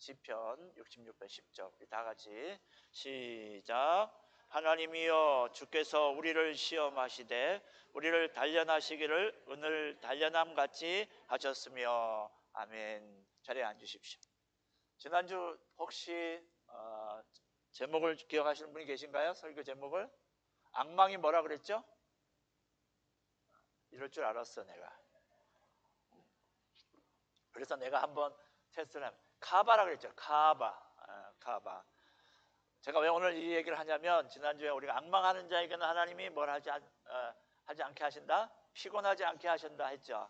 시편 66편 10절 우리 다 같이 시작. 하나님이여 주께서 우리를 시험하시되 우리를 단련하시기를 오늘 단련함 같이 하셨으며. 아멘. 자리에 앉으십시오. 지난주 혹시 제목을 기억하시는 분이 계신가요? 설교 제목을? 악망이 뭐라 그랬죠? 이럴 줄 알았어 내가. 그래서 내가 한번 테스트를 하면 카바라 그랬죠. 카바. 제가 왜 오늘 이 얘기를 하냐면 지난주에 우리가 악망하는 자에게는 하나님이 뭘 하지 않게 하신다? 피곤하지 않게 하신다 했죠.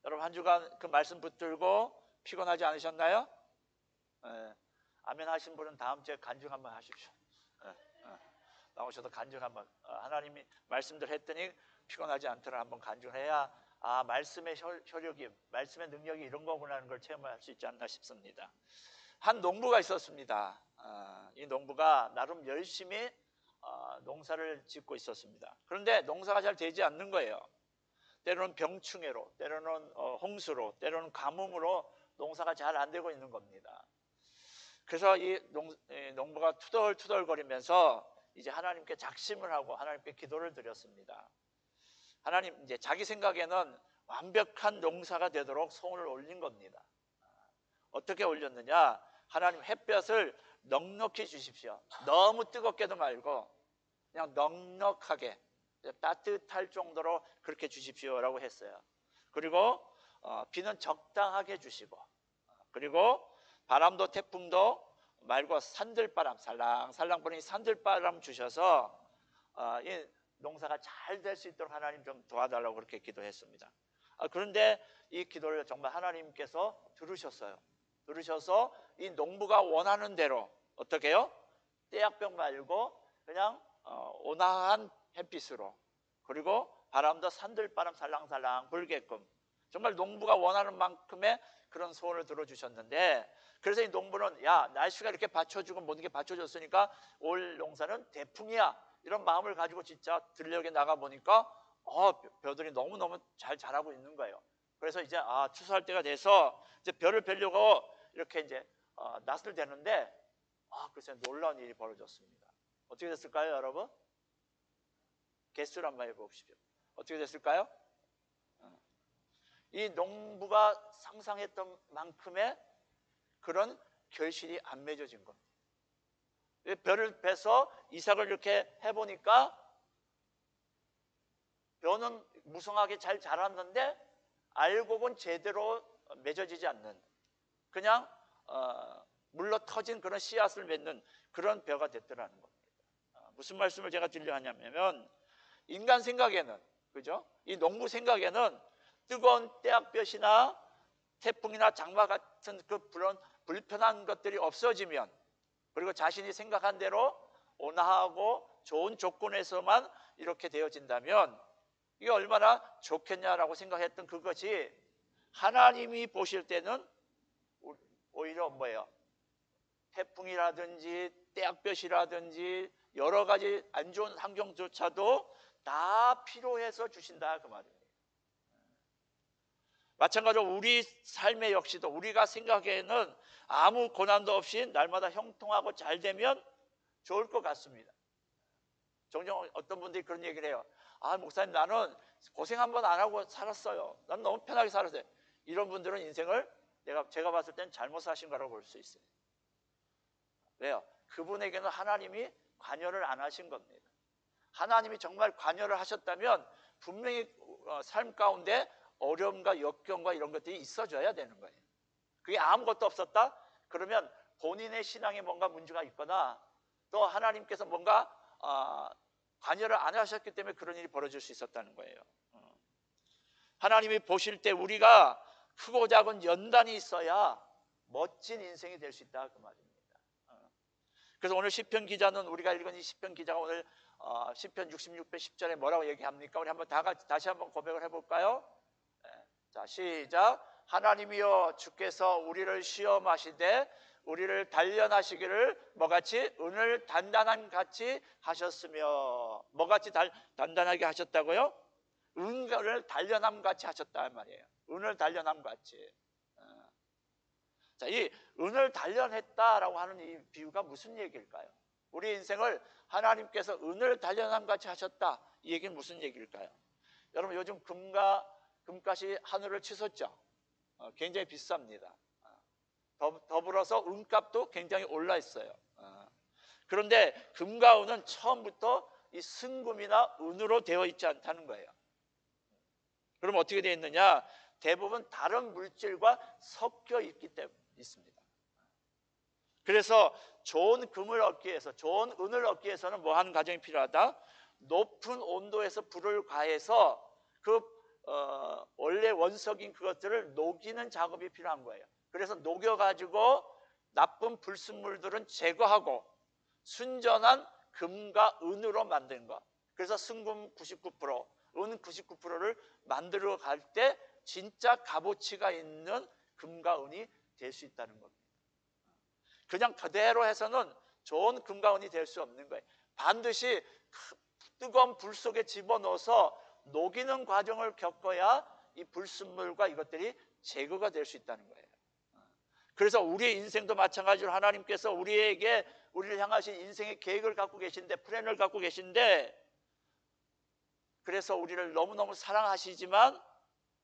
여러분 한 주간 그 말씀 붙들고 피곤하지 않으셨나요? 아멘 하신 분은 다음 주에 간증 한번 하십시오. 나오셔도 간증 한번. 하나님이 말씀들 했더니 피곤하지 않더라 한번 간증을 해야 말씀의 효력이, 말씀의 능력이 이런 거구나 하는 걸 체험할 수 있지 않나 싶습니다. 한 농부가 있었습니다. 이 농부가 나름 열심히 농사를 짓고 있었습니다. 그런데 농사가 잘 되지 않는 거예요. 때로는 병충해로, 때로는 홍수로, 때로는 가뭄으로 농사가 잘 안 되고 있는 겁니다. 그래서 이 농부가 투덜투덜거리면서 이제 하나님께 작심을 하고 하나님께 기도를 드렸습니다. 하나님, 이제 자기 생각에는 완벽한 농사가 되도록 소원을 올린 겁니다. 어떻게 올렸느냐? 하나님 햇볕을 넉넉히 주십시오. 너무 뜨겁게도 말고 그냥 넉넉하게 따뜻할 정도로 그렇게 주십시오라고 했어요. 그리고 비는 적당하게 주시고, 그리고 바람도 태풍도 말고 산들바람, 살랑살랑 부는 산들바람 주셔서 이 농사가 잘 될 수 있도록 하나님 좀 도와달라고 그렇게 기도했습니다. 그런데 이 기도를 정말 하나님께서 들으셨어요. 들으셔서 이 농부가 원하는 대로 어떻게 해요? 떼약볕 말고 그냥 온화한 햇빛으로, 그리고 바람도 산들바람 살랑살랑 불게끔 정말 농부가 원하는 만큼의 그런 소원을 들어주셨는데, 그래서 이 농부는 야, 날씨가 이렇게 받쳐주고 모든 게 받쳐줬으니까 올 농사는 대풍이야, 이런 마음을 가지고 진짜 들녘에 나가보니까 벼들이 너무너무 잘 자라고 있는 거예요. 그래서 이제 추수할 때가 돼서 이제 벼를 베려고 이렇게 이제 낫을 대는데 글쎄 놀라운 일이 벌어졌습니다. 어떻게 됐을까요, 여러분? 개수를 한번 해봅시다. 어떻게 됐을까요? 이 농부가 상상했던 만큼의 그런 결실이 안 맺어진 겁니다. 벼를 베서 이삭을 이렇게 해보니까 벼는 무성하게 잘 자랐는데 알곡은 제대로 맺어지지 않는, 그냥 물러 터진 그런 씨앗을 맺는 그런 벼가 됐더라는 겁니다. 무슨 말씀을 제가 드리려 하냐면, 인간 생각에는, 그죠? 이 농부 생각에는 뜨거운 떼약볕이나 태풍이나 장마 같은 그런 불편한 것들이 없어지면, 그리고 자신이 생각한 대로 온화하고 좋은 조건에서만 이렇게 되어진다면 이게 얼마나 좋겠냐라고 생각했던 그것이 하나님이 보실 때는 오히려 뭐예요? 태풍이라든지 떼약볕이라든지 여러 가지 안 좋은 환경조차도 다 필요해서 주신다 그 말입니다. 마찬가지로 우리 삶의 역시도 우리가 생각에는 아무 고난도 없이 날마다 형통하고 잘 되면 좋을 것 같습니다. 종종 어떤 분들이 그런 얘기를 해요. 목사님, 나는 고생 한번 안 하고 살았어요. 난 너무 편하게 살았어요. 이런 분들은 인생을 제가 봤을 땐 잘못 사신 거라고 볼 수 있어요. 왜요? 그분에게는 하나님이 관여를 안 하신 겁니다. 하나님이 정말 관여를 하셨다면 분명히 삶 가운데 어려움과 역경과 이런 것들이 있어줘야 되는 거예요. 그게 아무것도 없었다? 그러면 본인의 신앙에 뭔가 문제가 있거나 또 하나님께서 뭔가 관여를 안 하셨기 때문에 그런 일이 벌어질 수 있었다는 거예요. 하나님이 보실 때 우리가 크고 작은 연단이 있어야 멋진 인생이 될 수 있다 그 말입니다. 그래서 오늘 시편 기자는, 우리가 읽은 이 시편 기자가 오늘 시편 66편 10절에 뭐라고 얘기합니까? 우리 한번 다시 한번 고백을 해볼까요? 자, 시작. 하나님이여 주께서 우리를 시험하시되 우리를 단련하시기를 뭐같이? 은을 단단함 같이 하셨으며. 뭐같이 단단하게 하셨다고요? 은을 단련함 같이 하셨다 말이에요. 은을 단련함 같이. 자, 이 은을 단련했다라고 하는 이 비유가 무슨 얘기일까요? 우리 인생을 하나님께서 은을 단련함 같이 하셨다, 이 얘기는 무슨 얘기일까요? 여러분, 요즘 금값이 하늘을 치솟죠. 굉장히 비쌉니다. 더불어서 은값도 굉장히 올라 있어요. 그런데 금과 은은 처음부터 이 순금이나 은으로 되어 있지 않다는 거예요. 그럼 어떻게 되어 있느냐? 대부분 다른 물질과 섞여 있기 때문에 있습니다. 그래서 좋은 금을 얻기 위해서, 좋은 은을 얻기 위해서는 뭐 하는 과정이 필요하다? 높은 온도에서 불을 가해서 그 원래 원석인 그것들을 녹이는 작업이 필요한 거예요. 그래서 녹여가지고 나쁜 불순물들은 제거하고 순전한 금과 은으로 만든 것. 그래서 순금 99%, 은 99%를 만들어 갈 때 진짜 값어치가 있는 금과 은이 될 수 있다는 겁니다. 그냥 그대로 해서는 좋은 금과 은이 될 수 없는 거예요. 반드시 뜨거운 불 속에 집어넣어서 녹이는 과정을 겪어야 이 불순물과 이것들이 제거가 될 수 있다는 거예요. 그래서 우리의 인생도 마찬가지로 하나님께서 우리를 향하신 인생의 계획을 갖고 계신데, 플랜을 갖고 계신데, 그래서 우리를 너무너무 사랑하시지만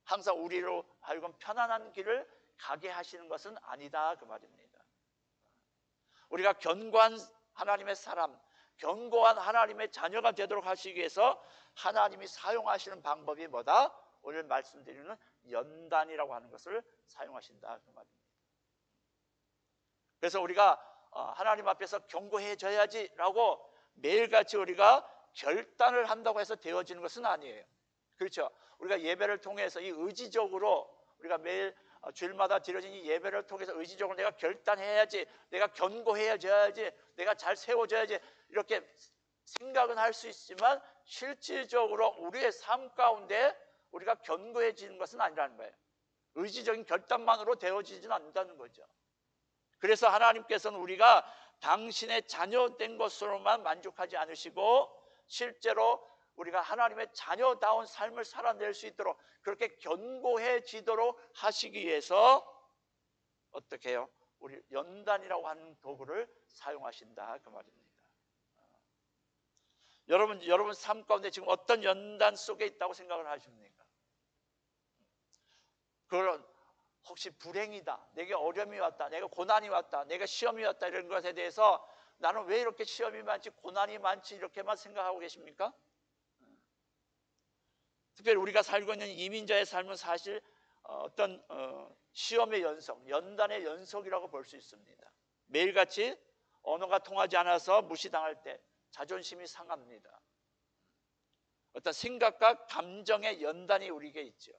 항상 우리로 하여금 편안한 길을 가게 하시는 것은 아니다, 그 말입니다. 우리가 견고한 하나님의 사람, 견고한 하나님의 자녀가 되도록 하시기 위해서 하나님이 사용하시는 방법이 뭐다? 오늘 말씀드리는 연단이라고 하는 것을 사용하신다, 그 말입니다. 그래서 우리가 하나님 앞에서 견고해져야지라고 매일같이 우리가 결단을 한다고 해서 되어지는 것은 아니에요. 그렇죠? 우리가 예배를 통해서 이 의지적으로 우리가 매일 주일마다 드려진 이 예배를 통해서 의지적으로 내가 결단해야지, 내가 견고해져야지, 내가 잘 세워져야지, 이렇게 생각은 할 수 있지만 실질적으로 우리의 삶 가운데 우리가 견고해지는 것은 아니라는 거예요. 의지적인 결단만으로 되어지지는 않는다는 거죠. 그래서 하나님께서는 우리가 당신의 자녀된 것으로만 만족하지 않으시고 실제로 우리가 하나님의 자녀다운 삶을 살아낼 수 있도록 그렇게 견고해지도록 하시기 위해서 어떻게 해요? 우리 연단이라고 하는 도구를 사용하신다, 그 말입니다. 여러분 삶 가운데 지금 어떤 연단 속에 있다고 생각을 하십니까? 그런 혹시 불행이다, 내게 어려움이 왔다, 내가 고난이 왔다, 내가 시험이 왔다, 이런 것에 대해서 나는 왜 이렇게 시험이 많지, 고난이 많지, 이렇게만 생각하고 계십니까? 특별히 우리가 살고 있는 이민자의 삶은 사실 어떤 시험의 연속, 연단의 연속이라고 볼 수 있습니다. 매일같이 언어가 통하지 않아서 무시당할 때 자존심이 상합니다. 어떤 생각과 감정의 연단이 우리에게 있죠.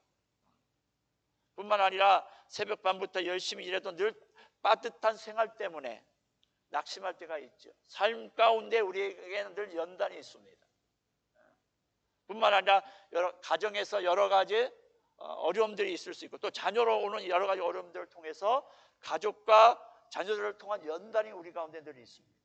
뿐만 아니라 새벽밤부터 열심히 일해도 늘 빠듯한 생활 때문에 낙심할 때가 있죠. 삶 가운데 우리에게는 늘 연단이 있습니다. 뿐만 아니라 가정에서 여러 가지 어려움들이 있을 수 있고, 또 자녀로 오는 여러 가지 어려움들을 통해서 가족과 자녀들을 통한 연단이 우리 가운데 늘 있습니다.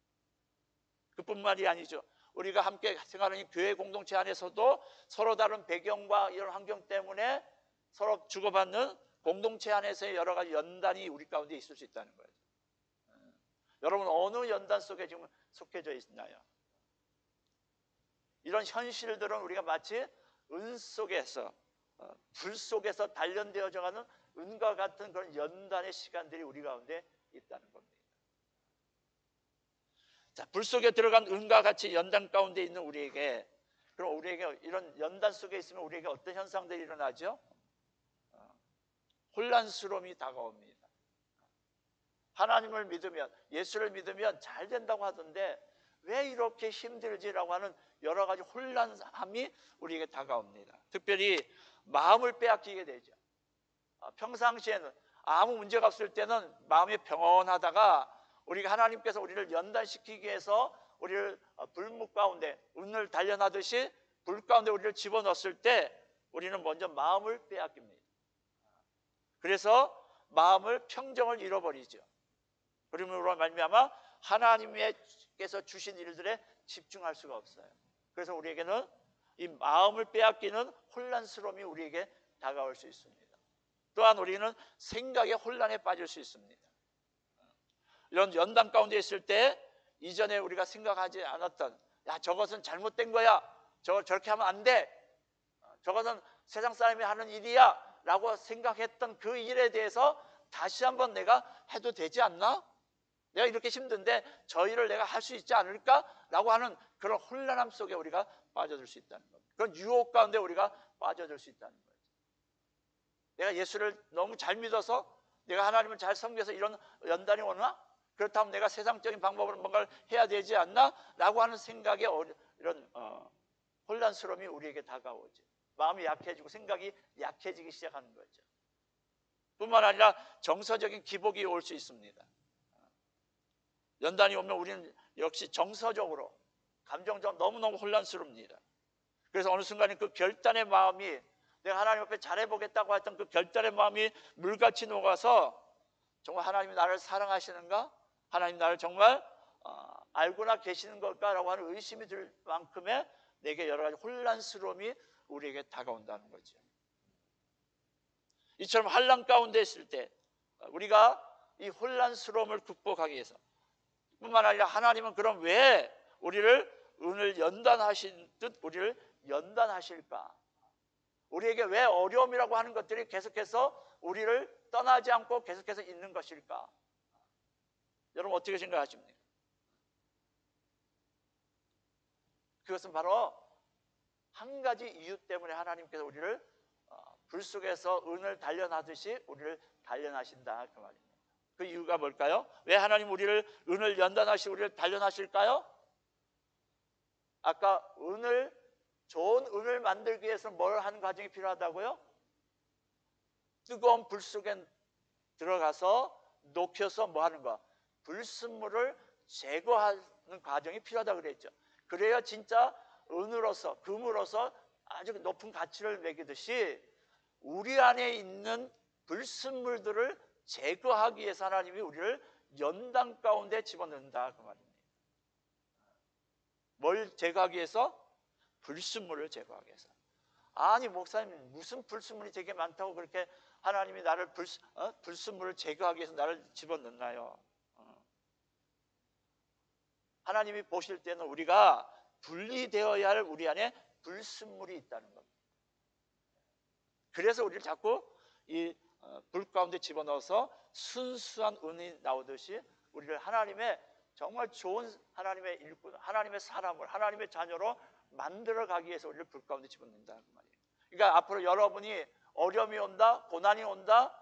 그뿐만이 아니죠. 우리가 함께 생활하는 교회 공동체 안에서도 서로 다른 배경과 이런 환경 때문에 서로 주고받는 공동체 안에서의 여러 가지 연단이 우리 가운데 있을 수 있다는 거예요. 여러분, 어느 연단 속에 지금 속해져 있나요? 이런 현실들은 우리가 마치 은 속에서, 불 속에서 단련되어져 가는 은과 같은 그런 연단의 시간들이 우리 가운데 있다는 겁니다. 자, 불 속에 들어간 은과 같이 연단 가운데 있는 우리에게, 그럼 우리에게 이런 연단 속에 있으면 우리에게 어떤 현상들이 일어나죠? 혼란스러움이 다가옵니다. 하나님을 믿으면, 예수를 믿으면 잘 된다고 하던데 왜 이렇게 힘들지라고 하는 여러 가지 혼란함이 우리에게 다가옵니다. 특별히 마음을 빼앗기게 되죠. 평상시에는 아무 문제가 없을 때는 마음이 평온하다가 우리가 하나님께서 우리를 연단시키기 위해서 우리를 불목 가운데 은을 단련하듯이 불 가운데 우리를 집어넣었을 때 우리는 먼저 마음을 빼앗깁니다. 그래서 마음을 평정을 잃어버리죠. 그러므로 말미암아 하나님께서 주신 일들에 집중할 수가 없어요. 그래서 우리에게는 이 마음을 빼앗기는 혼란스러움이 우리에게 다가올 수 있습니다. 또한 우리는 생각의 혼란에 빠질 수 있습니다. 이런 연단 가운데 있을 때 이전에 우리가 생각하지 않았던, 야, 저것은 잘못된 거야, 저렇게 하면 안 돼, 저것은 세상 사람이 하는 일이야 라고 생각했던 그 일에 대해서 다시 한번 내가 해도 되지 않나? 내가 이렇게 힘든데 저 일을 내가 할 수 있지 않을까? 라고 하는 그런 혼란함 속에 우리가 빠져들 수 있다는 겁니다. 그런 유혹 가운데 우리가 빠져들 수 있다는 거죠. 내가 예수를 너무 잘 믿어서, 내가 하나님을 잘 섬겨서 이런 연단이 오나? 그렇다면 내가 세상적인 방법으로 뭔가를 해야 되지 않나? 라고 하는 생각에 이런 혼란스러움이 우리에게 다가오죠. 마음이 약해지고 생각이 약해지기 시작하는 거죠. 뿐만 아니라 정서적인 기복이 올 수 있습니다. 연단이 오면 우리는 역시 정서적으로, 감정적으로 너무너무 혼란스럽습니다. 그래서 어느 순간에 그 결단의 마음이, 내가 하나님 앞에 잘해보겠다고 했던 그 결단의 마음이 물같이 녹아서, 정말 하나님이 나를 사랑하시는가? 하나님 나를 정말 알고나 계시는 걸까라고 하는 의심이 들 만큼의 내게 여러 가지 혼란스러움이 우리에게 다가온다는 거죠. 이처럼 환난 가운데 있을 때 우리가 이 혼란스러움을 극복하기 위해서, 뿐만 아니라 하나님은 그럼 왜 우리를 은을 연단하신 듯 우리를 연단하실까? 우리에게 왜 어려움이라고 하는 것들이 계속해서 우리를 떠나지 않고 계속해서 있는 것일까? 여러분 어떻게 생각하십니까? 그것은 바로 한 가지 이유 때문에 하나님께서 우리를 불 속에서 은을 단련하듯이 우리를 단련하신다, 그 말입니다. 그 이유가 뭘까요? 왜 하나님 우리를 은을 연단하시고 우리를 단련하실까요? 아까 좋은 은을 만들기 위해서 뭘 하는 과정이 필요하다고요? 뜨거운 불 속에 들어가서 녹여서 뭐 하는 거? 불순물을 제거하는 과정이 필요하다고 그랬죠. 그래야 진짜 은으로서, 금으로서 아주 높은 가치를 매기듯이 우리 안에 있는 불순물들을 제거하기 위해서 하나님이 우리를 연단 가운데 집어넣는다, 그 말입니다. 뭘 제거하기 위해서? 불순물을 제거하기 위해서. 아니 목사님, 무슨 불순물이 되게 많다고 그렇게 하나님이 나를 불순물을 제거하기 위해서 나를 집어넣나요? 하나님이 보실 때는 우리가 분리되어야 할 우리 안에 불순물이 있다는 겁니다. 그래서 우리를 자꾸 이 불 가운데 집어넣어서 순수한 은이 나오듯이 우리를 하나님의 정말 좋은 하나님의 일꾼, 하나님의 사람을, 하나님의 자녀로 만들어가기 위해서 우리를 불 가운데 집어넣는다, 그 말이에요. 그러니까 앞으로 여러분이 어려움이 온다, 고난이 온다,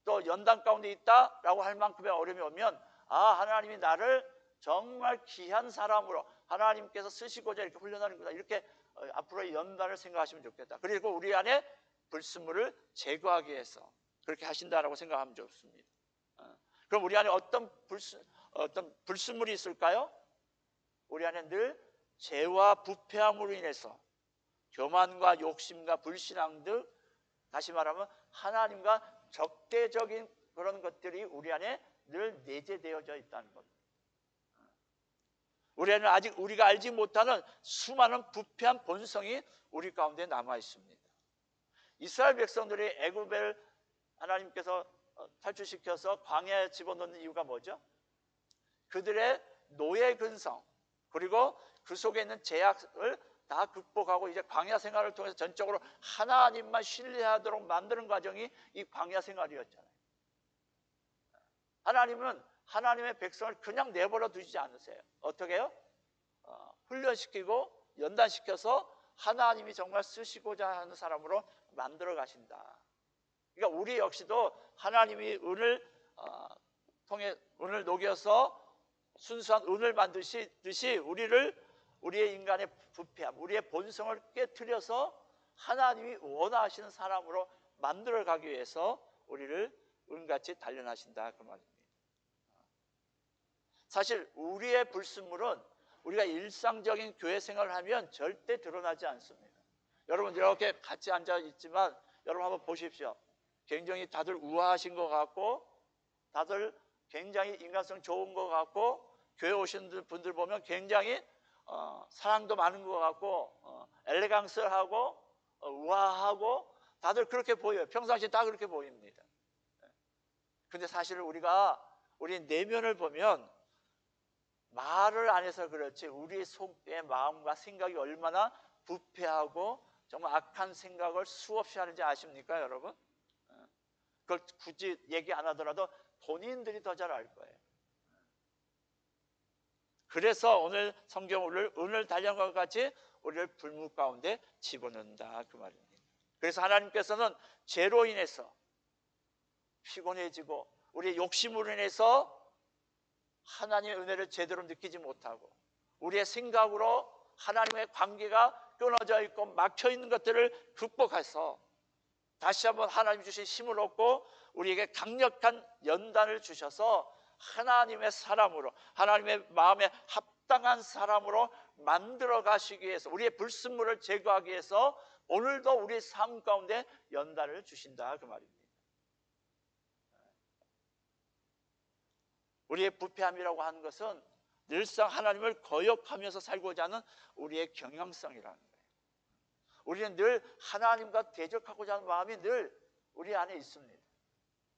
또 연단 가운데 있다라고 할 만큼의 어려움이 오면, 하나님이 나를 정말 귀한 사람으로 하나님께서 쓰시고자 이렇게 훈련하는구나, 이렇게 앞으로의 연단을 생각하시면 좋겠다. 그리고 우리 안에 불순물을 제거하기 위해서 그렇게 하신다라고 생각하면 좋습니다. 그럼 우리 안에 어떤 불순물이 있을까요? 우리 안에 늘 죄와 부패함으로 인해서 교만과 욕심과 불신앙 등, 다시 말하면 하나님과 적대적인 그런 것들이 우리 안에 늘 내재되어져 있다는 겁니다. 우리 안에는 아직 우리가 알지 못하는 수많은 부패한 본성이 우리 가운데 남아 있습니다. 이스라엘 백성들이 애굽을 하나님께서 탈출시켜서 광야에 집어넣는 이유가 뭐죠? 그들의 노예 근성, 그리고 그 속에 있는 제약을 다 극복하고 이제 광야 생활을 통해서 전적으로 하나님만 신뢰하도록 만드는 과정이 이 광야 생활이었잖아요. 하나님은 하나님의 백성을 그냥 내버려 두지 않으세요. 어떻게 해요? 훈련시키고 연단시켜서 하나님이 정말 쓰시고자 하는 사람으로 만들어 가신다. 그러니까 우리 역시도 하나님이 은을 통해 은을 녹여서 순수한 은을 만드시듯이 우리의 인간의 부패함, 우리의 본성을 깨트려서 하나님이 원하시는 사람으로 만들어 가기 위해서 우리를 은같이 단련하신다, 그 말입니다. 사실 우리의 불순물은 우리가 일상적인 교회 생활을 하면 절대 드러나지 않습니다. 여러분 이렇게 같이 앉아 있지만 여러분 한번 보십시오. 굉장히 다들 우아하신 것 같고, 다들 굉장히 인간성 좋은 것 같고, 교회 오신 분들 보면 굉장히 사랑도 많은 것 같고, 엘레강스하고 우아하고 다들 그렇게 보여요. 평상시에 다 그렇게 보입니다. 근데 사실 우리가 우리 내면을 보면 말을 안 해서 그렇지 우리 속의 마음과 생각이 얼마나 부패하고 정말 악한 생각을 수없이 하는지 아십니까, 여러분? 그걸 굳이 얘기 안 하더라도 본인들이 더 잘 알 거예요. 그래서 오늘 성경 오늘 단련한 것 같이 우리를 불문 가운데 집어넣는다 그 말입니다. 그래서 하나님께서는 죄로 인해서 피곤해지고 우리의 욕심으로 인해서 하나님의 은혜를 제대로 느끼지 못하고 우리의 생각으로 하나님의 관계가 끊어져 있고 막혀 있는 것들을 극복해서 다시 한번 하나님 주신 힘을 얻고 우리에게 강력한 연단을 주셔서 하나님의 사람으로 하나님의 마음에 합당한 사람으로 만들어 가시기 위해서 우리의 불순물을 제거하기 위해서 오늘도 우리 삶 가운데 연단을 주신다 그 말입니다. 우리의 부패함이라고 하는 것은 늘상 하나님을 거역하면서 살고자 하는 우리의 경향성이라는 거예요. 우리는 늘 하나님과 대적하고자 하는 마음이 늘 우리 안에 있습니다.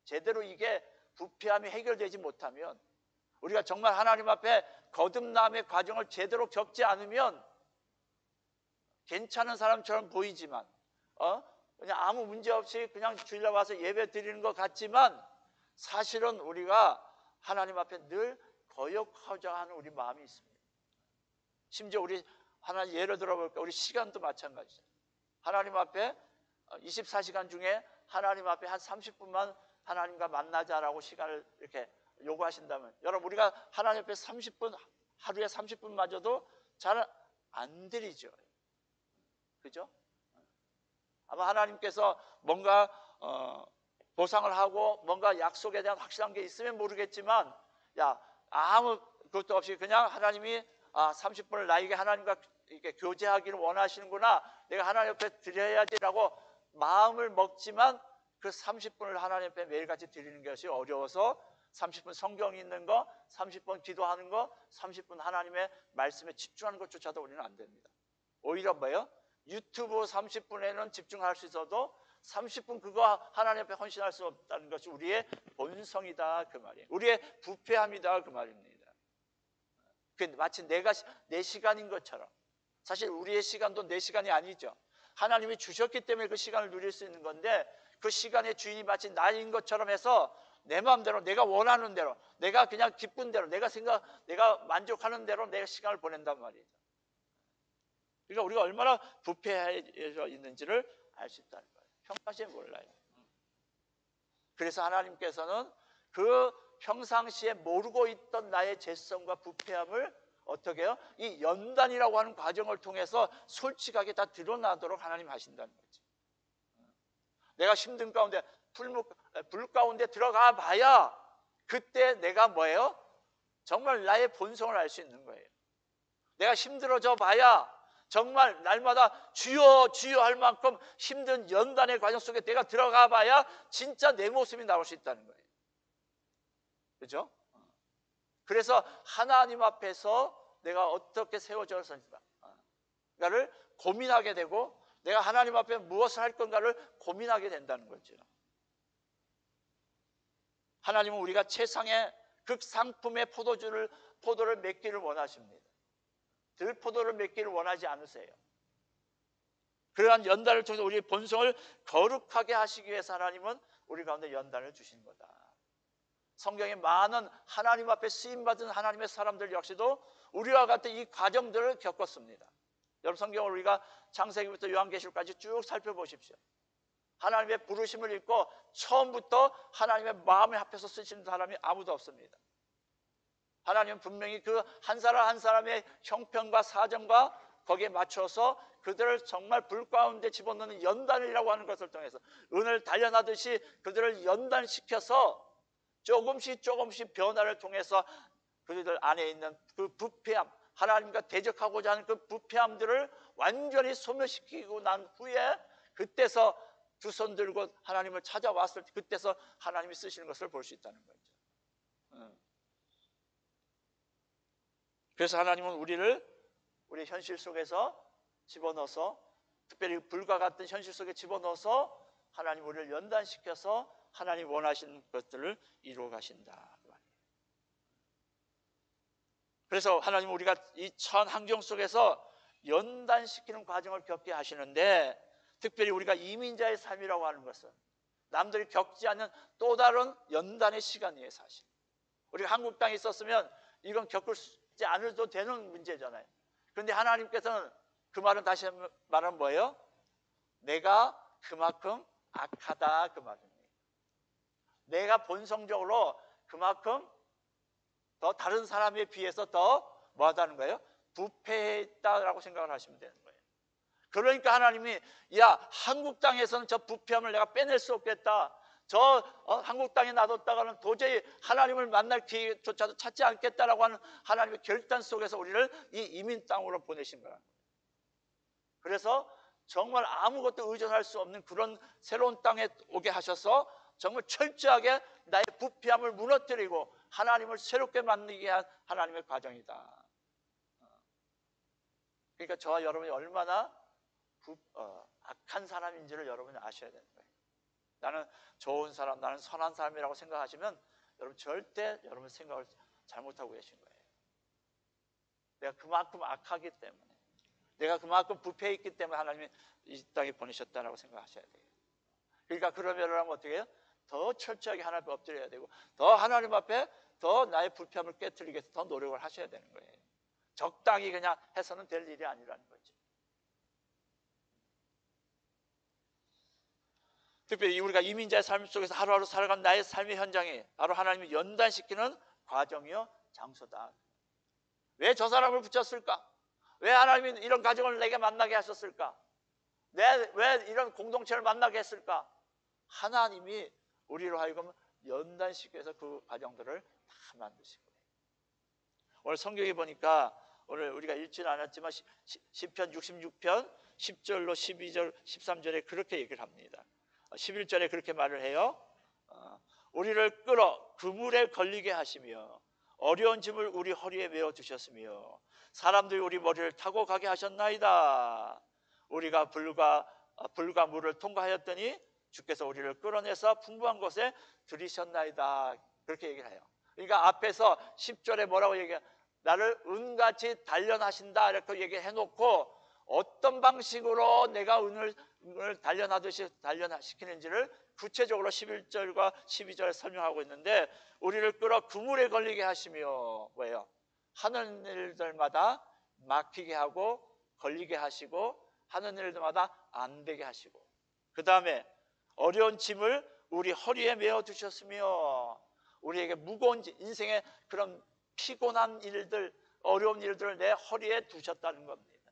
제대로 이게 부패함이 해결되지 못하면 우리가 정말 하나님 앞에 거듭남의 과정을 제대로 겪지 않으면 괜찮은 사람처럼 보이지만 그냥 아무 문제 없이 그냥 주일날 와서 예배 드리는 것 같지만 사실은 우리가 하나님 앞에 늘 거역하자 하는 우리 마음이 있습니다. 심지어 우리 하나 예를 들어볼까? 우리 시간도 마찬가지죠. 하나님 앞에 24시간 중에 하나님 앞에 한 30분만 하나님과 만나자라고 시간을 이렇게 요구하신다면 여러분 우리가 하나님 앞에 30분 하루에 30분마저도 잘 안 드리죠. 그죠? 아마 하나님께서 뭔가 보상을 하고 뭔가 약속에 대한 확실한 게 있으면 모르겠지만 야 아무 것도 없이 그냥 하나님이 30분을 나에게 하나님과 이렇게 교제하기를 원하시는구나 내가 하나님 옆에 드려야지라고 마음을 먹지만 그 30분을 하나님 앞에 매일같이 드리는 것이 어려워서 30분 성경 읽는 거 30분 기도하는 거 30분 하나님의 말씀에 집중하는 것조차도 우리는 안 됩니다. 오히려 뭐예요? 유튜브 30분에는 집중할 수 있어도 30분 그거 하나님 앞에 헌신할 수 없다는 것이 우리의 본성이다 그 말이에요. 우리의 부패함이다 그 말입니다. 마치 내 시간인 것처럼 사실 우리의 시간도 내 시간이 아니죠. 하나님이 주셨기 때문에 그 시간을 누릴 수 있는 건데 그 시간의 주인이 마치 나인 것처럼 해서 내 마음대로 내가 원하는 대로 내가 그냥 기쁜 대로 내가 만족하는 대로 내 시간을 보낸단 말이죠. 그러니까 우리가 얼마나 부패해져 있는지를 알 수 있다는 거예요. 평상시에 몰라요. 그래서 하나님께서는 그 평상시에 모르고 있던 나의 죄성과 부패함을 어떻게 해요? 이 연단이라고 하는 과정을 통해서 솔직하게 다 드러나도록 하나님 하신다는 거죠. 내가 힘든 가운데 불 가운데 들어가 봐야 그때 내가 뭐예요? 정말 나의 본성을 알 수 있는 거예요. 내가 힘들어져 봐야 정말 날마다 주여 주여 할 만큼 힘든 연단의 과정 속에 내가 들어가 봐야 진짜 내 모습이 나올 수 있다는 거예요. 그렇죠? 그래서 하나님 앞에서 내가 어떻게 세워져서인가 를 고민하게 되고 내가 하나님 앞에 무엇을 할 건가를 고민하게 된다는 거죠. 하나님은 우리가 최상의 극상품의 포도를 맺기를 원하십니다. 들포도를 맺기를 원하지 않으세요. 그러한 연단을 통해서 우리의 본성을 거룩하게 하시기 위해서 하나님은 우리 가운데 연단을 주신 거다. 성경에 많은 하나님 앞에 쓰임받은 하나님의 사람들 역시도 우리와 같은 이 과정들을 겪었습니다. 여러분 성경을 우리가 창세기부터 요한계시록까지 쭉 살펴보십시오. 하나님의 부르심을 읽고 처음부터 하나님의 마음에 합해서 쓰시는 사람이 아무도 없습니다. 하나님은 분명히 그 한 사람 한 사람의 형편과 사정과 거기에 맞춰서 그들을 정말 불 가운데 집어넣는 연단이라고 하는 것을 통해서 은을 단련하듯이 그들을 연단시켜서 조금씩 변화를 통해서 그들 안에 있는 그 부패함, 하나님과 대적하고자 하는 그 부패함들을 완전히 소멸시키고 난 후에 그때서 두 손 들고 하나님을 찾아왔을 때 그때서 하나님이 쓰시는 것을 볼 수 있다는 거죠. 그래서 하나님은 우리 현실 속에서 집어넣어서 특별히 불과 같은 현실 속에 집어넣어서 하나님 우리를 연단시켜서 하나님 원하시는 것들을 이루어 가신다. 그래서 하나님 우리가 이 천 환경 속에서 연단시키는 과정을 겪게 하시는데, 특별히 우리가 이민자의 삶이라고 하는 것은 남들이 겪지 않는 또 다른 연단의 시간이에요. 사실 우리가 한국 땅에 있었으면 이건 겪지 않아도 되는 문제잖아요. 그런데 하나님께서는 그 말은, 다시 말하면 뭐예요? 내가 그만큼 악하다, 그 말입니다. 내가 본성적으로 그만큼 더 다른 사람에 비해서 더 뭐하다는 거예요? 부패했다라고 생각을 하시면 되는 거예요. 그러니까 하나님이, 야, 한국 땅에서는 저 부패함을 내가 빼낼 수 없겠다, 한국 땅에 놔뒀다가는 도저히 하나님을 만날 기회조차도 찾지 않겠다라고 하는 하나님의 결단 속에서 우리를 이 이민 땅으로 보내신 거예요. 그래서 정말 아무것도 의존할 수 없는 그런 새로운 땅에 오게 하셔서 정말 철저하게 나의 부패함을 무너뜨리고 하나님을 새롭게 만들게 한 하나님의 과정이다. 그러니까 저와 여러분이 얼마나 악한 사람인지를 여러분이 아셔야 되는 거예요. 나는 좋은 사람, 나는 선한 사람이라고 생각하시면 여러분 절대 여러분 생각을 잘못하고 계신 거예요. 내가 그만큼 악하기 때문에, 내가 그만큼 부패해 있기 때문에 하나님이 이 땅에 보내셨다라고 생각하셔야 돼요. 그러니까 그러면 어떻게 해요? 더 철저하게 하나님 앞에 엎드려야 되고, 더 하나님 앞에 더 나의 불편함을 깨트리기 위해서 더 노력을 하셔야 되는 거예요. 적당히 그냥 해서는 될 일이 아니라는 거죠. 특별히 우리가 이민자의 삶 속에서 하루하루 살아간 나의 삶의 현장이 바로 하나님이 연단시키는 과정이요, 장소다. 왜 저 사람을 붙였을까? 왜 하나님이 이런 가정을 내게 만나게 하셨을까? 왜 이런 공동체를 만나게 했을까? 하나님이 우리로 하여금 연단시켜서 그 과정들을 다 만드신 거예요. 오늘 성경에 보니까, 오늘 우리가 읽지는 않았지만 시편 66편 10절로 12절 13절에 그렇게 얘기를 합니다. 11절에 그렇게 말을 해요. 우리를 끌어 그물에 걸리게 하시며 어려운 짐을 우리 허리에 메어 두셨으며 사람들이 우리 머리를 타고 가게 하셨나이다. 우리가 불과 물을 통과하였더니 주께서 우리를 끌어내서 풍부한 곳에 들이셨나이다. 그렇게 얘기를 해요. 그러니까 앞에서 10절에 뭐라고 얘기해요? 나를 은같이 단련하신다 이렇게 얘기해 놓고, 어떤 방식으로 내가 은을 단련하듯이 단련시키는지를 구체적으로 11절과 12절에 설명하고 있는데, 우리를 끌어 그물에 걸리게 하시며 뭐예요? 하는 일들마다 막히게 하고 걸리게 하시고 하는 일들마다 안 되게 하시고, 그 다음에 어려운 짐을 우리 허리에 메어 두셨으며, 우리에게 무거운 인생의 그런 피곤한 일들, 어려운 일들을 내 허리에 두셨다는 겁니다.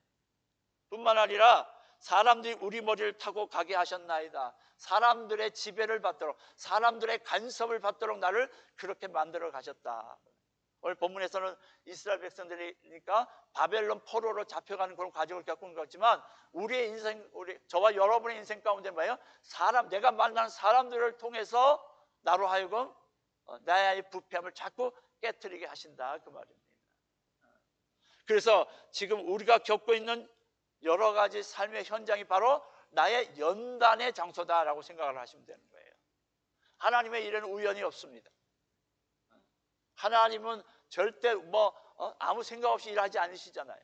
뿐만 아니라 사람들이 우리 머리를 타고 가게 하셨나이다. 사람들의 지배를 받도록, 사람들의 간섭을 받도록 나를 그렇게 만들어 가셨다. 오늘 본문에서는 이스라엘 백성들이니까 바벨론 포로로 잡혀가는 그런 과정을 겪은 거지만, 우리의 인생, 저와 여러분의 인생 가운데 뭐예요? 내가 만나는 사람들을 통해서 나로 하여금 나의 부패함을 자꾸 깨트리게 하신다, 그 말입니다. 그래서 지금 우리가 겪고 있는 여러 가지 삶의 현장이 바로 나의 연단의 장소다라고 생각을 하시면 되는 거예요. 하나님의 일에는 우연이 없습니다. 하나님은 절대 아무 생각 없이 일하지 않으시잖아요.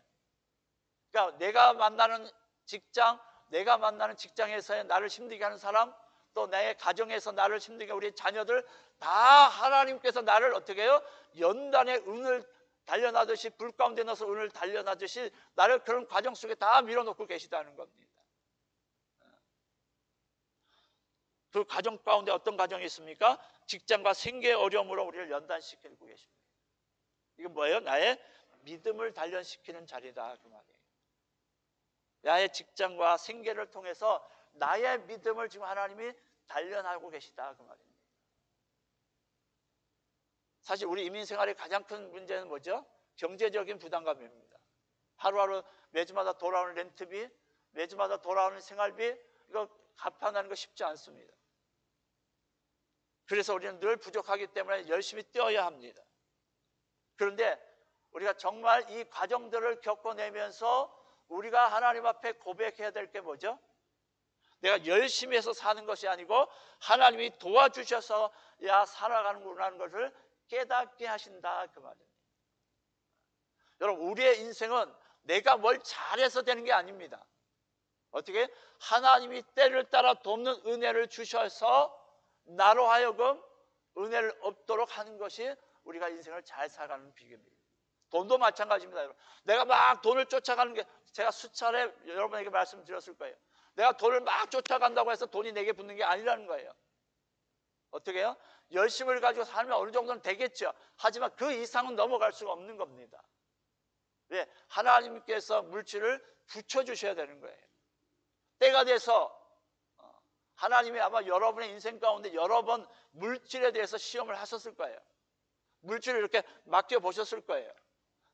그러니까 내가 만나는 직장, 내가 만나는 직장에서의 나를 힘들게 하는 사람, 또 내 가정에서 나를 힘들게 우리 자녀들, 다 하나님께서 나를 어떻게 해요? 연단의 은을 단련하듯이, 불 가운데 넣어서 은을 단련하듯이 나를 그런 과정 속에 다 밀어놓고 계시다는 겁니다. 그 과정 가운데 어떤 과정이 있습니까? 직장과 생계의 어려움으로 우리를 연단시키고 계십니다. 이건 뭐예요? 나의 믿음을 단련시키는 자리다, 그 말이에요. 나의 직장과 생계를 통해서 나의 믿음을 지금 하나님이 단련하고 계시다, 그 말입니다. 사실 우리 이민 생활의 가장 큰 문제는 뭐죠? 경제적인 부담감입니다. 하루하루 매주마다 돌아오는 렌트비, 매주마다 돌아오는 생활비, 이거 갚아나는 거 쉽지 않습니다. 그래서 우리는 늘 부족하기 때문에 열심히 뛰어야 합니다. 그런데 우리가 정말 이 과정들을 겪어내면서 우리가 하나님 앞에 고백해야 될 게 뭐죠? 내가 열심히 해서 사는 것이 아니고 하나님이 도와주셔서 살아가는구나 하는 것을 깨닫게 하신다, 그 말입니다. 여러분, 우리의 인생은 내가 뭘 잘해서 되는 게 아닙니다. 어떻게? 하나님이 때를 따라 돕는 은혜를 주셔서 나로 하여금 은혜를 얻도록 하는 것이 우리가 인생을 잘 살아가는 비결입니다. 돈도 마찬가지입니다. 여러분, 내가 막 돈을 쫓아가는 게, 제가 수차례 여러분에게 말씀드렸을 거예요. 내가 돈을 막 쫓아간다고 해서 돈이 내게 붙는 게 아니라는 거예요. 어떻게 해요? 열심을 가지고 살면 어느 정도는 되겠죠. 하지만 그 이상은 넘어갈 수가 없는 겁니다. 왜? 하나님께서 물질을 붙여주셔야 되는 거예요. 때가 돼서 하나님이 아마 여러분의 인생 가운데 여러 번 물질에 대해서 시험을 하셨을 거예요. 물질을 이렇게 맡겨보셨을 거예요.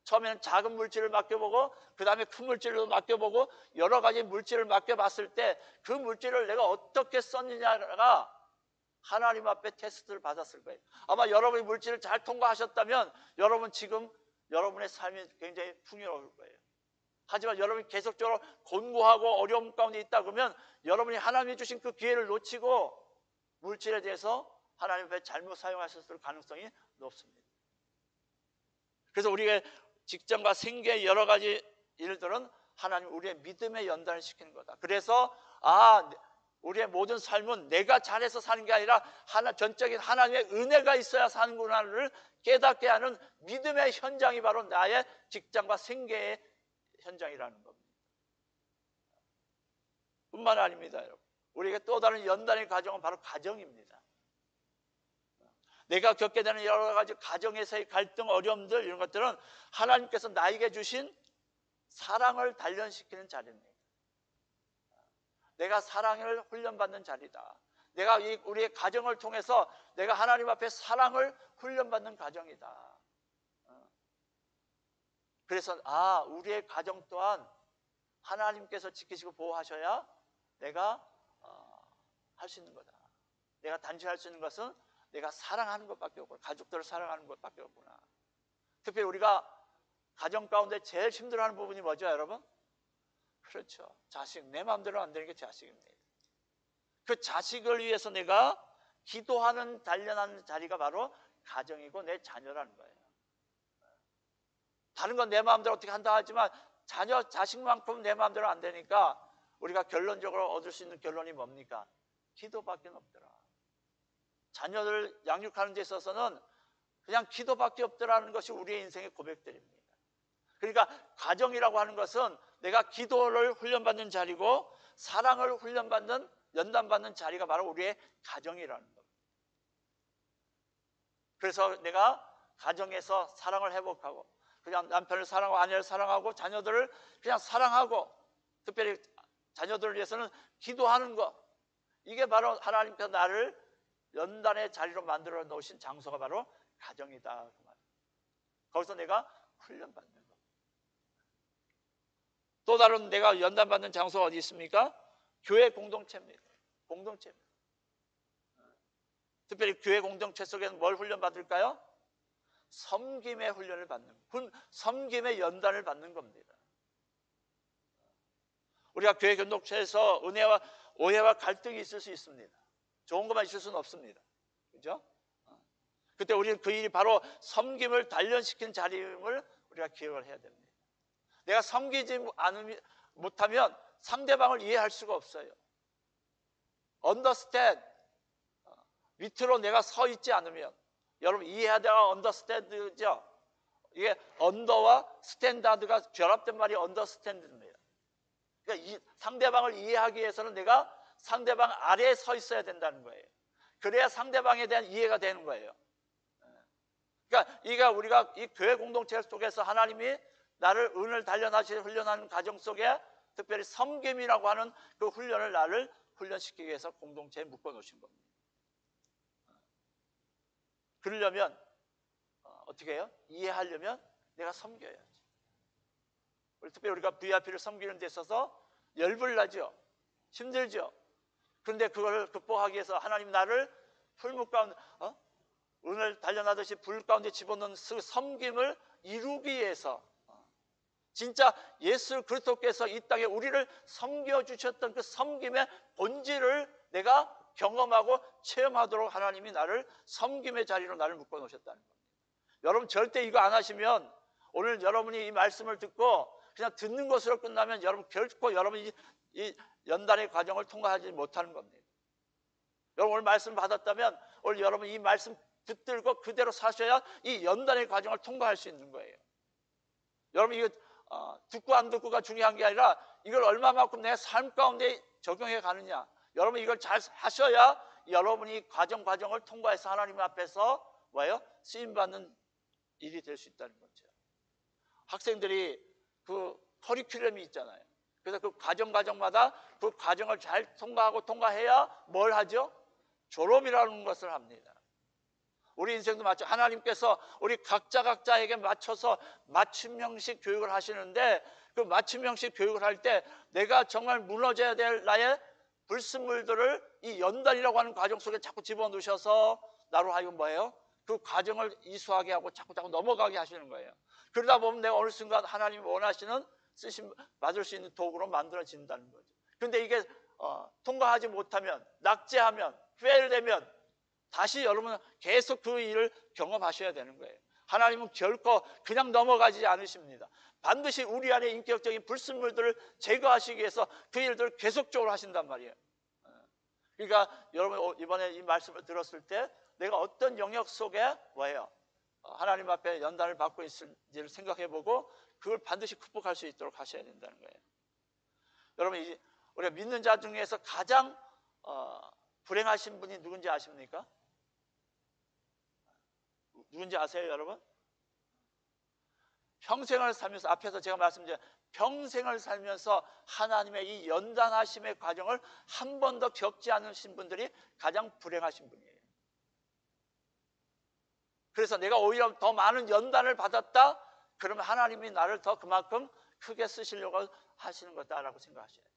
처음에는 작은 물질을 맡겨보고 그 다음에 큰 물질을 맡겨보고 여러 가지 물질을 맡겨봤을 때 그 물질을 내가 어떻게 썼느냐가 하나님 앞에 테스트를 받았을 거예요. 아마 여러분이 물질을 잘 통과하셨다면 여러분 지금 여러분의 삶이 굉장히 풍요로울 거예요. 하지만 여러분이 계속적으로 곤고하고 어려움 가운데 있다 그러면 여러분이 하나님이 주신 그 기회를 놓치고 물질에 대해서 하나님 앞에 잘못 사용하셨을 가능성이 높습니다. 그래서 우리의 직장과 생계의 여러 가지 일들은 하나님 우리의 믿음에 연단을 시키는 거다. 그래서 우리의 모든 삶은 내가 잘해서 사는 게 아니라 전적인 하나님의 은혜가 있어야 사는구나를 깨닫게 하는 믿음의 현장이 바로 나의 직장과 생계의 현장이라는 겁니다. 뿐만 아닙니다, 여러분. 우리에게 또 다른 연단의 과정은 바로 가정입니다. 내가 겪게 되는 여러 가지 가정에서의 갈등, 어려움들, 이런 것들은 하나님께서 나에게 주신 사랑을 단련시키는 자리입니다. 내가 사랑을 훈련받는 자리다. 내가 우리의 가정을 통해서 내가 하나님 앞에 사랑을 훈련받는 가정이다. 그래서 우리의 가정 또한 하나님께서 지키시고 보호하셔야 내가 할 수 있는 거다. 내가 단지 할 수 있는 것은 내가 사랑하는 것밖에 없구나. 가족들을 사랑하는 것밖에 없구나. 특별히 우리가 가정 가운데 제일 힘들어하는 부분이 뭐죠, 여러분? 그렇죠. 자식. 내 마음대로 안 되는 게 자식입니다. 그 자식을 위해서 내가 기도하는, 단련하는 자리가 바로 가정이고 내 자녀라는 거예요. 다른 건 내 마음대로 어떻게 한다 하지만 자식만큼 내 마음대로 안 되니까 우리가 결론적으로 얻을 수 있는 결론이 뭡니까? 기도밖에 없더라. 자녀를 양육하는 데 있어서는 그냥 기도밖에 없더라는 것이 우리의 인생의 고백들입니다. 그러니까 가정이라고 하는 것은 내가 기도를 훈련받는 자리고 사랑을 훈련받는, 연단받는 자리가 바로 우리의 가정이라는 겁니다. 그래서 내가 가정에서 사랑을 회복하고 그냥 남편을 사랑하고 아내를 사랑하고 자녀들을 그냥 사랑하고 특별히 자녀들을 위해서는 기도하는 것, 이게 바로 하나님께서 나를 연단의 자리로 만들어 놓으신 장소가 바로 가정이다. 그 말이에요. 거기서 내가 훈련받는 것. 또 다른 내가 연단받는 장소가 어디 있습니까? 교회 공동체입니다. 공동체입니다. 특별히 교회 공동체 속에는 뭘 훈련받을까요? 섬김의 훈련을 받는, 섬김의 연단을 받는 겁니다. 우리가 교회 공동체에서 은혜와 오해와 갈등이 있을 수 있습니다. 좋은 것만 있을 수는 없습니다. 그죠? 그때 우리는 그 일이 바로 섬김을 단련시킨 자리임을 우리가 기억을 해야 됩니다. 내가 섬기지 못하면 상대방을 이해할 수가 없어요. understand, 밑으로 내가 서 있지 않으면, 여러분 이해하다가 understand죠. 이게 under와 standard가 결합된 말이 understand입니다. 그러니까 상대방을 이해하기 위해서는 내가 상대방 아래에 서 있어야 된다는 거예요. 그래야 상대방에 대한 이해가 되는 거예요. 그러니까 우리가 이 교회 공동체 속에서 하나님이 나를 은을 단련하시고 훈련하는 과정 속에 특별히 섬김이라고 하는 그 훈련을 나를 훈련시키기 위해서 공동체에 묶어 놓으신 겁니다. 그러려면 어떻게 해요? 이해하려면 내가 섬겨야지. 특별히 우리가 VIP를 섬기는 데 있어서 열불 나죠. 힘들죠. 그런데 그걸 극복하기 위해서 하나님 나를 풀무 가운데 은을 단련하듯이 불 가운데 집어넣는 그 섬김을 이루기 위해서 진짜 예수 그리스도께서 이 땅에 우리를 섬겨주셨던 그 섬김의 본질을 내가 경험하고 체험하도록 하나님이 나를 섬김의 자리로 나를 묶어놓으셨다는 겁니다. 여러분 절대 이거 안 하시면 오늘 여러분이 이 말씀을 듣고 그냥 듣는 것으로 끝나면 여러분 결코 여러분이 이 연단의 과정을 통과하지 못하는 겁니다. 여러분 오늘 말씀 받았다면 오늘 여러분 이 말씀 붙들고 그대로 사셔야 이 연단의 과정을 통과할 수 있는 거예요. 여러분 이거 듣고 안 듣고가 중요한 게 아니라 이걸 얼마만큼 내 삶 가운데 적용해 가느냐. 여러분 이걸 잘 하셔야 여러분이 과정을 통과해서 하나님 앞에서 뭐예요? 쓰임받는 일이 될 수 있다는 거죠. 학생들이 그 커리큘럼이 있잖아요. 그래서 그 과정마다 그 과정을 잘 통과해야 뭘 하죠? 졸업이라는 것을 합니다. 우리 인생도 마찬가지. 하나님께서 우리 각자에게 맞춰서 맞춤형식 교육을 하시는데 그 맞춤형식 교육을 할 때 내가 정말 무너져야 될 나의 불순물들을 이 연단이라고 하는 과정 속에 자꾸 집어넣으셔서 나로 하여금 뭐예요? 그 과정을 이수하게 하고 자꾸 넘어가게 하시는 거예요. 그러다 보면 내가 어느 순간 하나님이 원하시는 받을 수 있는 도구로 만들어진다는 거죠. 그런데 이게 통과하지 못하면, 낙제하면, 페일되면 다시 여러분은 계속 그 일을 경험하셔야 되는 거예요. 하나님은 결코 그냥 넘어가지 않으십니다. 반드시 우리 안에 인격적인 불순물들을 제거하시기 위해서 그 일들을 계속적으로 하신단 말이에요. 그러니까 여러분 이번에 이 말씀을 들었을 때 내가 어떤 영역 속에 뭐예요? 하나님 앞에 연단을 받고 있을지를 생각해보고 그걸 반드시 극복할 수 있도록 하셔야 된다는 거예요. 여러분 우리가 믿는 자 중에서 가장 불행하신 분이 누군지 아십니까? 누군지 아세요, 여러분? 평생을 살면서 앞에서 제가 말씀드린 평생을 살면서 하나님의 이 연단하심의 과정을 한 번도 겪지 않으신 분들이 가장 불행하신 분이에요. 그래서 내가 오히려 더 많은 연단을 받았다? 그러면 하나님이 나를 더 그만큼 크게 쓰시려고 하시는 거다라고 생각하셔야 돼요.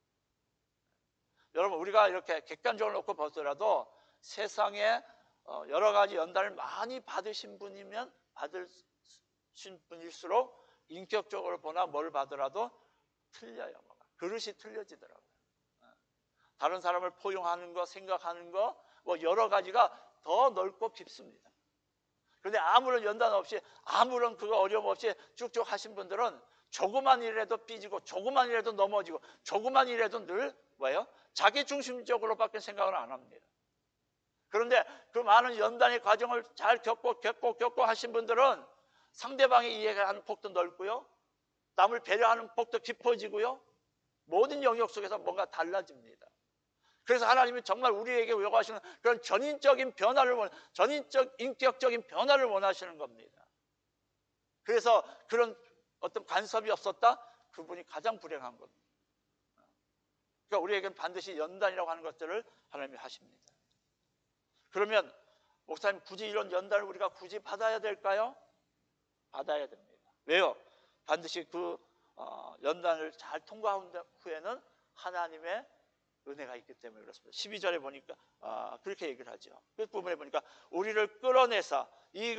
여러분 우리가 이렇게 객관적으로 놓고 보더라도 세상에 여러 가지 연단을 많이 받으신 분이면 받으신 분일수록 인격적으로 보나 뭘 받더라도 틀려요. 그릇이 틀려지더라고요. 다른 사람을 포용하는 거, 생각하는 거, 뭐 여러 가지가 더 넓고 깊습니다. 그런데 아무런 연단 없이, 아무런 그거 어려움 없이 쭉쭉 하신 분들은 조그만 일이라도 삐지고, 조그만 일이라도 넘어지고, 조그만 일이라도 늘 뭐예요? 자기 중심적으로밖에 생각을 안 합니다. 그런데 그 많은 연단의 과정을 잘 겪고 하신 분들은 상대방이 이해하는 폭도 넓고요, 남을 배려하는 폭도 깊어지고요, 모든 영역 속에서 뭔가 달라집니다. 그래서 하나님이 정말 우리에게 요구하시는 그런 전인적인 변화를 전인적 인격적인 변화를 원하시는 겁니다. 그래서 그런 어떤 간섭이 없었다? 그분이 가장 불행한 겁니다. 그러니까 우리에게는 반드시 연단이라고 하는 것들을 하나님이 하십니다. 그러면 목사님 굳이 이런 연단을 우리가 굳이 받아야 될까요? 받아야 됩니다. 왜요? 반드시 그 연단을 잘 통과한 후에는 하나님의 은혜가 있기 때문에 그렇습니다. 12절에 보니까 그렇게 얘기를 하죠. 그 부분에 보니까 우리를 끌어내서 이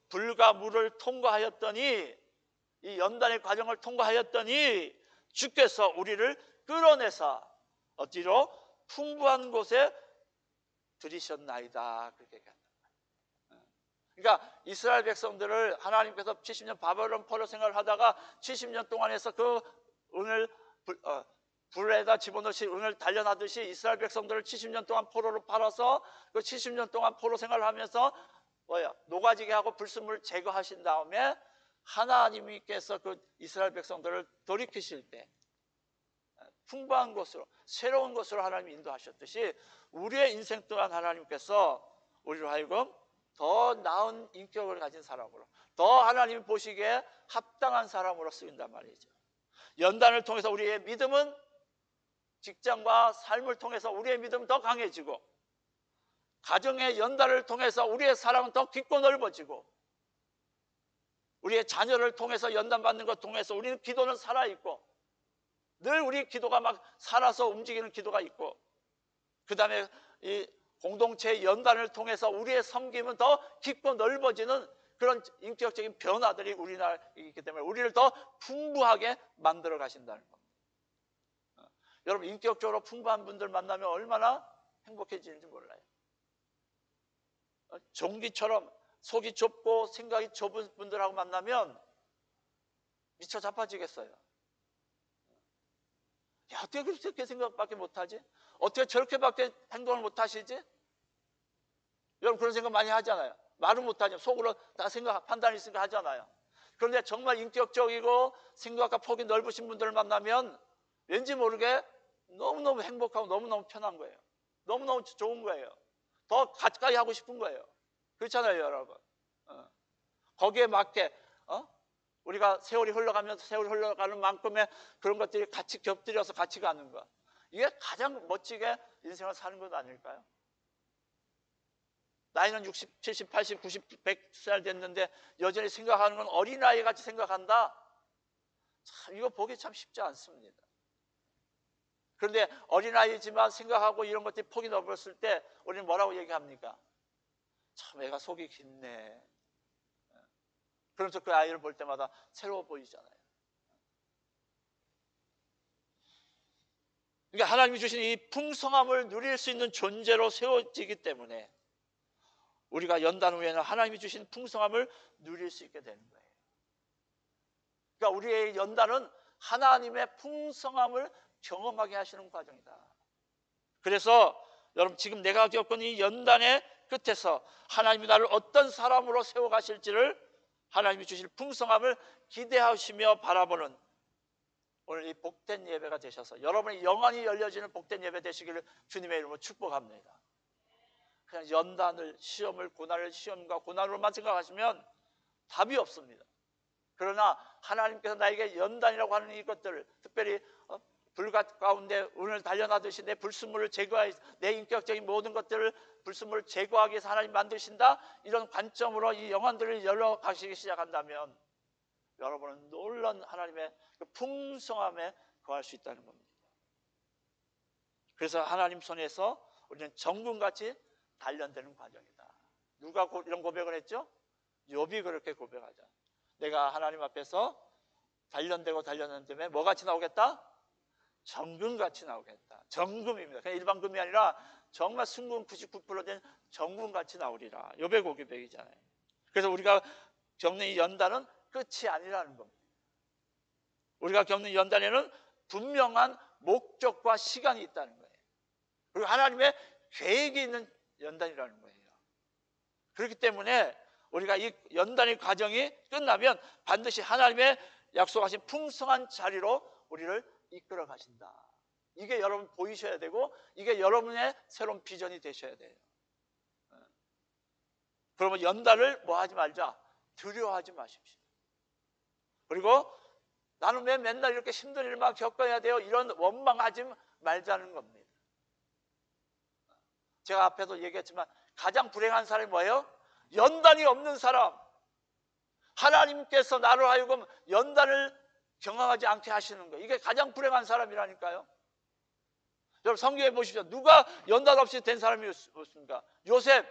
불과 물을 통과하였더니, 이 연단의 과정을 통과하였더니 주께서 우리를 끌어내서 어디로? 풍부한 곳에 들이셨나이다. 그렇게 얘기한다. 그러니까 이스라엘 백성들을 하나님께서 70년 바벨론 포로 생활을 하다가 70년 동안에서 그 은을 불에다 집어넣으시 은을 단련하듯이 이스라엘 백성들을 70년 동안 포로로 팔아서 그 70년 동안 포로 생활을 하면서 녹아지게 하고 불순물을 제거하신 다음에 하나님께서 그 이스라엘 백성들을 돌이키실 때 풍부한 곳으로, 새로운 곳으로 하나님이 인도하셨듯이 우리의 인생 또한 하나님께서 우리로 하여금 더 나은 인격을 가진 사람으로, 더 하나님이 보시기에 합당한 사람으로 쓰인단 말이죠. 연단을 통해서 우리의 믿음은, 직장과 삶을 통해서 우리의 믿음은 더 강해지고, 가정의 연단을 통해서 우리의 사랑은 더 깊고 넓어지고, 우리의 자녀를 통해서 연단받는 것 통해서 우리는 기도는 살아있고, 늘 우리 기도가 막 살아서 움직이는 기도가 있고, 그 다음에 이 공동체의 연단을 통해서 우리의 섬김은 더 깊고 넓어지는 그런 인격적인 변화들이 우리나라에 있기 때문에 우리를 더 풍부하게 만들어 가신다는 겁니다. 여러분 인격적으로 풍부한 분들 만나면 얼마나 행복해지는지 몰라요. 종기처럼 속이 좁고 생각이 좁은 분들하고 만나면 미쳐 자빠지겠어요. 야, 어떻게 그렇게 생각밖에 못하지? 어떻게 저렇게밖에 행동을 못하시지? 여러분 그런 생각 많이 하잖아요. 말은 못하죠. 속으로 다 생각, 판단이 있으니까 하잖아요. 그런데 정말 인격적이고 생각과 폭이 넓으신 분들을 만나면 왠지 모르게 너무너무 행복하고 너무너무 편한 거예요. 너무너무 좋은 거예요. 더 가까이 하고 싶은 거예요. 그렇잖아요, 여러분. 거기에 맞게 우리가 세월이 흘러가면서 세월이 흘러가는 만큼의 그런 것들이 같이 겹들여서 같이 가는 것. 이게 가장 멋지게 인생을 사는 것 아닐까요? 나이는 60, 70, 80, 90, 100살 됐는데 여전히 생각하는 건 어린아이 같이 생각한다? 참 이거 보기 참 쉽지 않습니다. 그런데 어린아이지만 생각하고 이런 것들이 폭이 넓었을 때 우리는 뭐라고 얘기합니까? 참 애가 속이 깊네. 그러면서 그 아이를 볼 때마다 새로워 보이잖아요. 그러니까 하나님이 주신 이 풍성함을 누릴 수 있는 존재로 세워지기 때문에 우리가 연단 후에는 하나님이 주신 풍성함을 누릴 수 있게 되는 거예요. 그러니까 우리의 연단은 하나님의 풍성함을 경험하게 하시는 과정이다. 그래서 여러분 지금 내가 겪은 이 연단의 끝에서 하나님이 나를 어떤 사람으로 세워가실지를 하나님이 주실 풍성함을 기대하시며 바라보는 오늘 이 복된 예배가 되셔서 여러분이 영원히 열려지는 복된 예배 되시기를 주님의 이름으로 축복합니다. 그냥 연단을, 시험을, 고난을 시험과 고난으로만 생각하시면 답이 없습니다. 그러나 하나님께서 나에게 연단이라고 하는 이것들을 특별히 불갓 가운데 운을 단련하듯이 내 불순물을 제거하여 내 인격적인 모든 것들을 불순물을 제거하기 위해서 하나님 만드신다, 이런 관점으로 이 영혼들을 열어가시기 시작한다면 여러분은 놀라운 하나님의 그 풍성함에 거할 수 있다는 겁니다. 그래서 하나님 손에서 우리는 정금같이 단련되는 과정이다. 누가 이런 고백을 했죠? 욥이 그렇게 고백하자. 내가 하나님 앞에서 단련되고 단련된 다음에 뭐같이 나오겠다? 정금같이 나오겠다. 정금입니다. 그냥 일반 금이 아니라 정말 순금 99% 된 정금같이 나오리라. 욥의 고백이잖아요. 그래서 우리가 겪는 이 연단은 끝이 아니라는 겁니다. 우리가 겪는 연단에는 분명한 목적과 시간이 있다는 거예요. 그리고 하나님의 계획이 있는 연단이라는 거예요. 그렇기 때문에 우리가 이 연단의 과정이 끝나면 반드시 하나님의 약속하신 풍성한 자리로 우리를 이끌어 가신다. 이게 여러분 보이셔야 되고 이게 여러분의 새로운 비전이 되셔야 돼요. 그러면 연단을 뭐 하지 말자? 두려워하지 마십시오. 그리고 나는 왜 맨날 이렇게 힘든 일만 겪어야 돼요? 이런 원망하지 말자는 겁니다. 제가 앞에도 얘기했지만 가장 불행한 사람이 뭐예요? 연단이 없는 사람. 하나님께서 나로 하여금 연단을 경험하지 않게 하시는 거예요. 이게 가장 불행한 사람이라니까요. 여러분 성경에 보십시오. 누가 연단 없이 된 사람이 없습니까? 요셉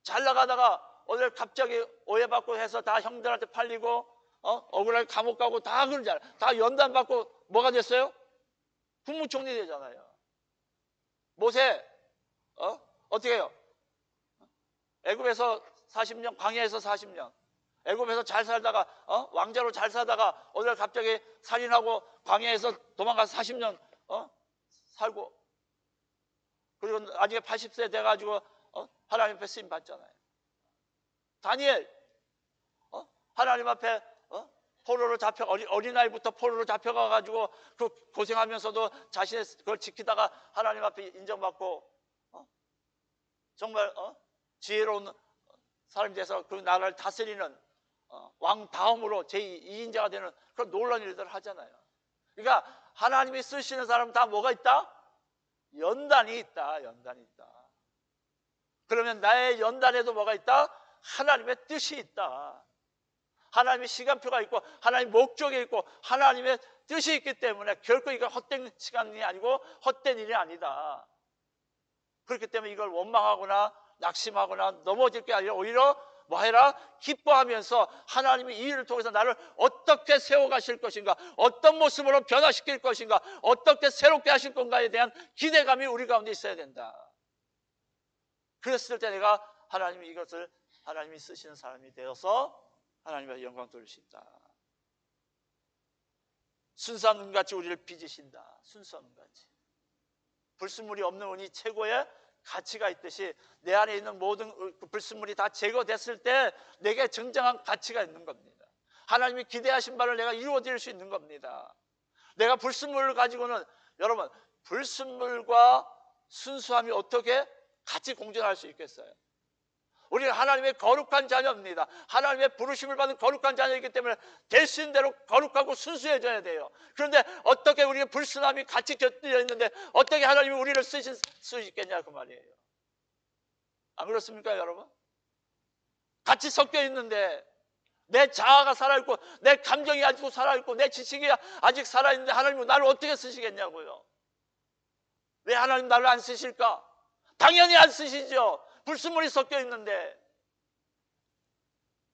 잘 나가다가 오늘 갑자기 오해받고 해서 다 형들한테 팔리고 억울하게 감옥 가고 다 그러잖아요. 다 연단 받고 뭐가 됐어요? 국무총리 되잖아요. 모세 어떻게 해요? 애굽에서 40년, 광야에서 40년. 애굽에서 잘 살다가 왕자로 잘 살다가 오늘 갑자기 살인하고 광야에서 도망가서 40년 살고, 그리고 나중에 80세 돼가지고 하나님 앞에 쓰임 받잖아요. 다니엘 하나님 앞에 포로로 잡혀 어린아이부터 포로로 잡혀가가지고 그 고생하면서도 자신의 그걸 지키다가 하나님 앞에 인정받고 정말 지혜로운 사람이 돼서 그 나라를 다스리는 왕 다음으로 제2인자가 되는 그런 놀라운 일들을 하잖아요. 그러니까 하나님이 쓰시는 사람은 다 뭐가 있다? 연단이 있다. 연단이 있다. 그러면 나의 연단에도 뭐가 있다? 하나님의 뜻이 있다. 하나님의 시간표가 있고 하나님의 목적이 있고 하나님의 뜻이 있기 때문에 결코 이거 헛된 시간이 아니고 헛된 일이 아니다. 그렇기 때문에 이걸 원망하거나 낙심하거나 넘어질 게 아니라 오히려 뭐 해라? 기뻐하면서 하나님이 이 일을 통해서 나를 어떻게 세워가실 것인가, 어떤 모습으로 변화시킬 것인가, 어떻게 새롭게 하실 건가에 대한 기대감이 우리 가운데 있어야 된다. 그랬을 때 내가 하나님이 이것을 하나님이 쓰시는 사람이 되어서 하나님의 영광 돌릴 수 있다. 순수한 은같이 우리를 빚으신다. 순수한 은같이. 불순물이 없는 은이 최고의 가치가 있듯이 내 안에 있는 모든 불순물이 다 제거됐을 때 내게 정정한 가치가 있는 겁니다. 하나님이 기대하신 바를 내가 이루어드릴 수 있는 겁니다. 내가 불순물을 가지고는, 여러분, 불순물과 순수함이 어떻게 같이 공존할 수 있겠어요? 우리는 하나님의 거룩한 자녀입니다. 하나님의 부르심을 받은 거룩한 자녀이기 때문에 되신 대로 거룩하고 순수해져야 돼요. 그런데 어떻게 우리의 불순함이 같이 곁들여 있는데 어떻게 하나님이 우리를 쓰실 수 있겠냐 그 말이에요. 안 그렇습니까 여러분? 같이 섞여 있는데 내 자아가 살아있고 내 감정이 아직 살아있고 내 지식이 아직 살아있는데 하나님은 나를 어떻게 쓰시겠냐고요. 왜 하나님 나를 안 쓰실까? 당연히 안 쓰시죠. 불순물이 섞여 있는데.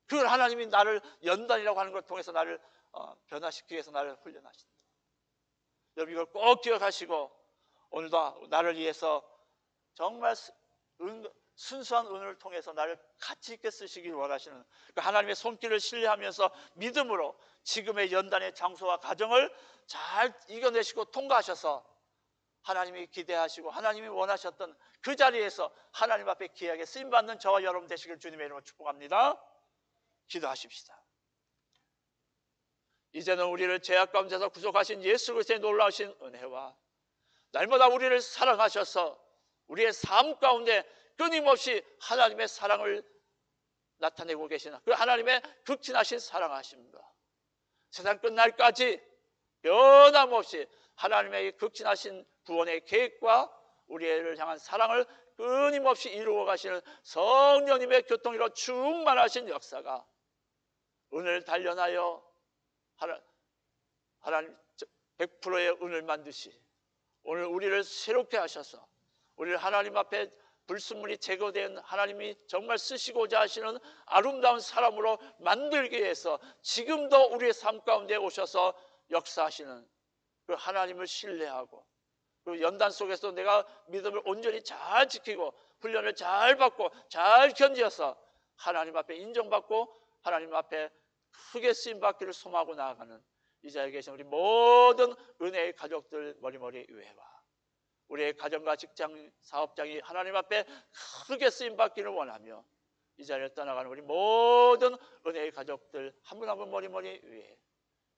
그걸 하나님이 나를 연단이라고 하는 걸 통해서 나를 변화시키기 위해서 나를 훈련하신다. 여러분 이걸 꼭 기억하시고 오늘도 나를 위해서 정말 순수한 은을 통해서 나를 가치 있게 쓰시길 원하시는 그 하나님의 손길을 신뢰하면서 믿음으로 지금의 연단의 장소와 과정을 잘 이겨내시고 통과하셔서 하나님이 기대하시고 하나님이 원하셨던 그 자리에서 하나님 앞에 귀하게 쓰임받는 저와 여러분 되시길 주님의 이름으로 축복합니다. 기도하십시다. 이제는 우리를 죄악 가운데서 구속하신 예수 그리스도의 놀라우신 은혜와 날마다 우리를 사랑하셔서 우리의 삶 가운데 끊임없이 하나님의 사랑을 나타내고 계시는 그 하나님의 극진하신 사랑하십니다. 세상 끝날까지 변함없이 하나님의 극진하신 구원의 계획과 우리를 향한 사랑을 끊임없이 이루어 가시는 성령님의 교통으로 충만하신 역사가 은을 단련하여 하나님 100%의 은을 만드시 오늘 우리를 새롭게 하셔서 우리를 하나님 앞에 불순물이 제거된 하나님이 정말 쓰시고자 하시는 아름다운 사람으로 만들기 위해서 지금도 우리의 삶 가운데 오셔서 역사하시는 그 하나님을 신뢰하고 그 연단 속에서 내가 믿음을 온전히 잘 지키고 훈련을 잘 받고 잘 견디어서 하나님 앞에 인정받고 하나님 앞에 크게 쓰임받기를 소망하고 나아가는 이 자리에 계신 우리 모든 은혜의 가족들 머리머리 위에와 우리의 가정과 직장, 사업장이 하나님 앞에 크게 쓰임받기를 원하며 이 자리를 떠나가는 우리 모든 은혜의 가족들 한 분 한 분 머리머리 위에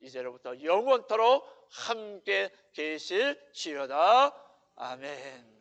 이제로부터 영원토록 함께 계실지어다. 아멘.